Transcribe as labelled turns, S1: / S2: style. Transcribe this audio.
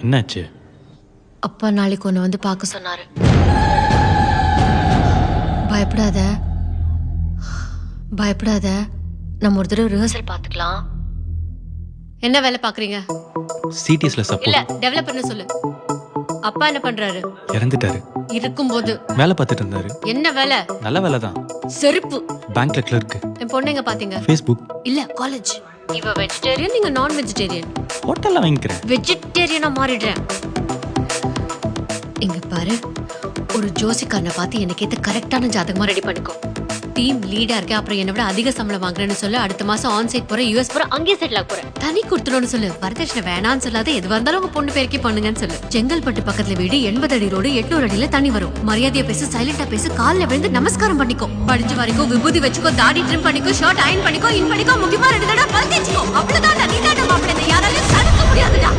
S1: என்னாச்சு?
S2: அப்பா நாளைக்கு ஒன்று வந்து பார்க்க சொன்னாரு. பயப்படாத பயப்படாத, நம்ம ஒரு தடவை ரிஹர்சல் பார்த்துக்கலாம். என்ன வேலை பார்க்குறீங்க?
S1: சிடிஎஸ்ல
S2: இல்ல
S1: சப்போர்ட்.
S2: டெவலப்பர்னு சொல்லு. அப்பா என்ன பண்றாரு?
S1: இறந்துட்டாரு.
S2: இருக்கும்போது
S1: வேலை பார்த்துட்டு இருந்தாரு.
S2: என்ன வேலை?
S1: நல்ல வேலை தான்.
S2: செருப்பு.
S1: பேங்க்ல கிளர்க்கு.
S2: என் பொண்ணு எங்க பாத்தீங்க?
S1: ஃபேஸ்புக்.
S2: இல்ல காலேஜ். இவ வெஜிடேரியன், நீங்க நான் வெஜிடேரியன்.
S1: ஹோட்டல்ல வாங்கிக்கிறேன்.
S2: வெஜிடேரியனா மாறிடுறேன். இங்க பாரு, ஒரு ஜோசிக்காரனை பார்த்து எனக்கு ஏத்த கரெக்டான ஜாதகமா ரெடி பண்ணிக்கோ. டீம் லீடா இருக்க, அப்புறம் என்னை விட அதிக சம்பளம் வாங்குறேன்னு சொல்லு. அடுத்த மாசம் ஆன் சைட் போறேன், யூஎஸ் போறேன், அங்கேயே செட்டில் ஆக போறேன். தனி கொடுத்துடணும்னு சொல்லு. வரதட்சணை வேணான்னு சொல்லாத, எதுவா இருந்தாலும் உங்க பொண்ணு பேருக்கே பண்ணுங்கன்னு சொல்லு. செங்கல்பட்டு பக்கத்துல வீடு, 80 அடி ரோடு, 800 அடியில தண்ணி வரும். மரியாதையா பேசு, சைலண்டா பேசு, கால்ல விழுந்து நமஸ்காரம் பண்ணிக்கோ. படிச்சு வரைக்கும் விபூதி வச்சுக்கோ, தாடி ட்ரிம் பண்ணிக்கோ, ஷர்ட் அயன் பண்ணிக்கோ, இன் பண்ணிக்கோ, முக்கியமா 2 தடவை பல் தேய்ச்சிக்கோ. அவ்வளவுதான். நீ தான் மாப்பிள்ளை, யாராலையும் தடுக்க முடியாதுடா.